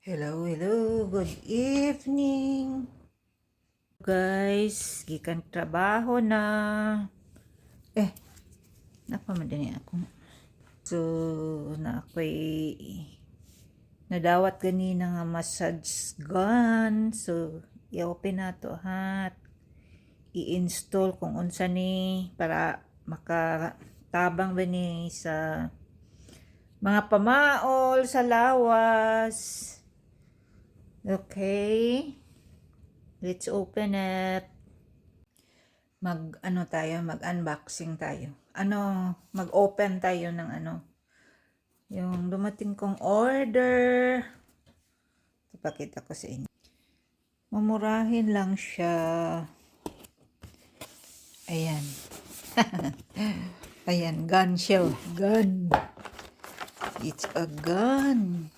Hello, hello. Good evening. Guys, gikan trabaho na. Napamadali ako. So, na ako'y nadawat ganina nga massage gun. So, i-open na to ha. I-install kung unsa ni para makatabang ba ni sa mga pamaol sa lawas. Okay. Let's open it. Mag-unboxing tayo. Mag-open tayo ng yung dumating kong order. Ipakita ko sa inyo. Mamurahin lang siya. Ayan. Ayan, gun siya. Gun. It's a gun.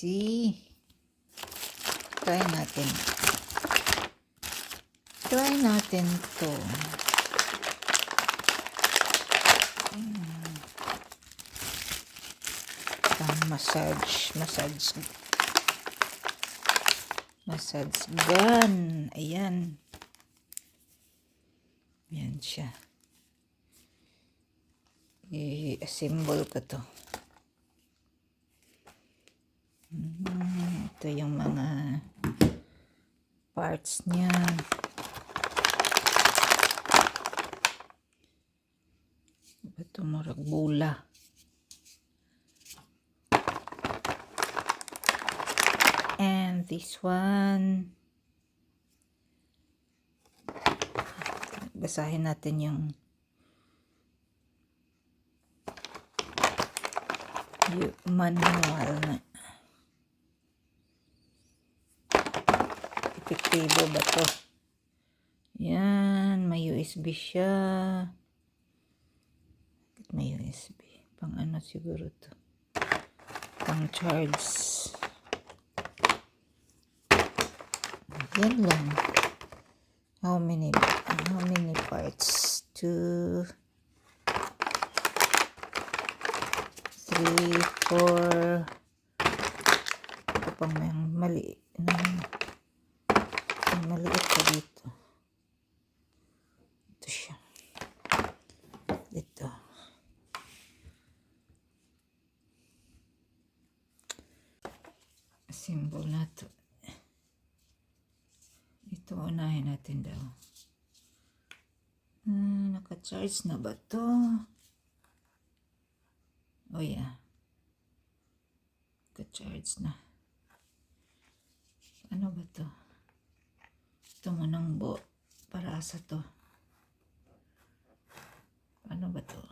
See? Try natin to. Massage gun. Ayan. Ayan siya. I-assemble ko to. Ito yung mga parts niya. Ito murag bula. And this one. Basahin natin yung manual na. Epektibo ba to? Yan, may USB siya. May USB. Pang ano siguro to? Pang charge. Yan lang. How many parts? 2, 3, 4. Ito pang may mali. Maliit pa dito. Ito siya. Ito. Symbol na to. Ito unahin natin daw. Naka-charge na ba to? Oh yeah. Naka-charge na. Ano ba to? Ito munang para sa to. Ano ba to?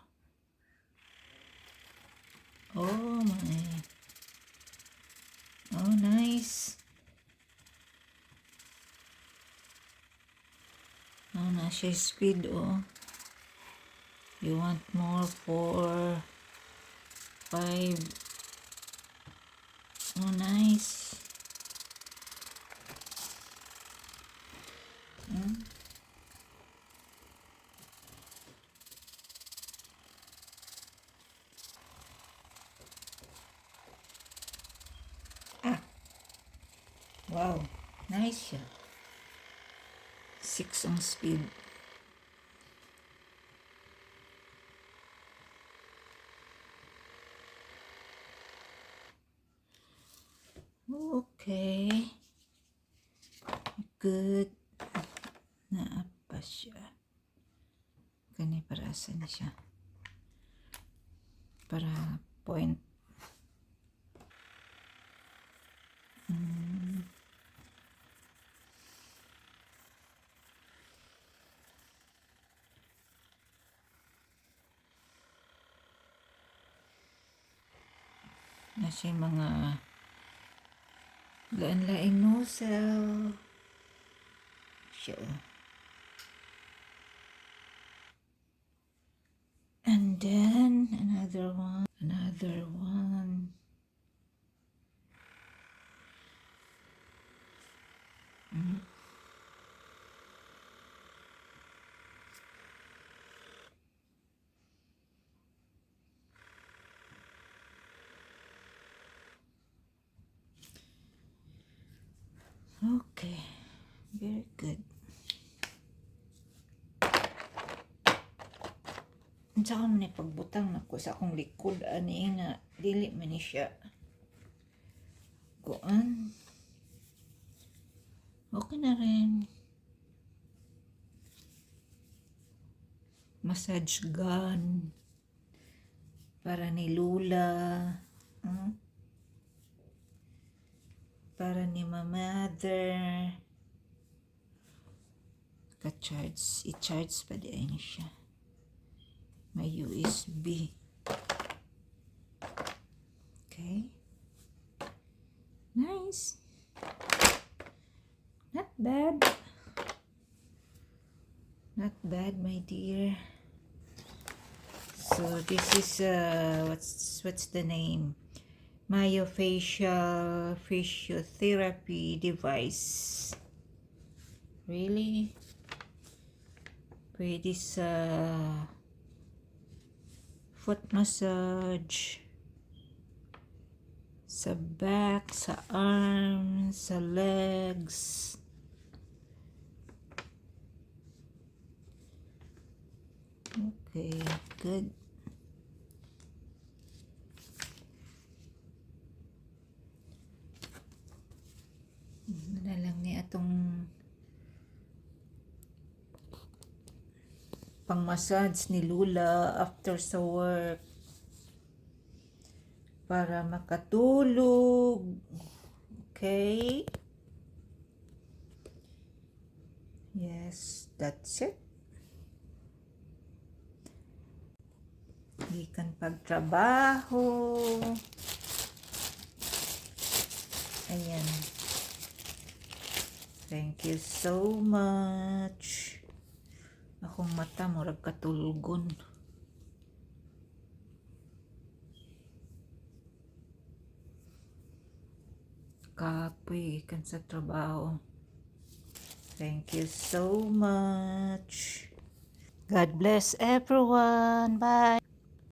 Oh my. Oh nice. Na siya speed You want more 4, 5. Oh nice. Wow, nice siya. 6 ang speed. Okay. Good. Naapa siya. Kani para saan siya? Para point. Na siya mga lain-laing nozzle. Siya. And then another one. Okay, very good. Unsa ka man ni pagbutang nako sa akong likod ani nga dili man ni siya kuan. Okay na rin. Massage gun para ni Lula. Para ni ma-mother. Ka-charge. I-charge pa di ay ni siya. May USB. Okay. Nice. Not bad. Not bad, my dear. So this is what's the name? Myofascial physiotherapy device. Really? Pwede sa foot massage, sa back, sa arms, sa legs. Okay, good. Na lang ni atong pang-massage ni Lula after sa work para makatulog. Okay? Yes, that's it. Gikan pagtrabaho. Ayan. Thank you so much. Akong mata murag katulgon. Kapoy kan sa trabaho. Thank you so much. God bless everyone. Bye.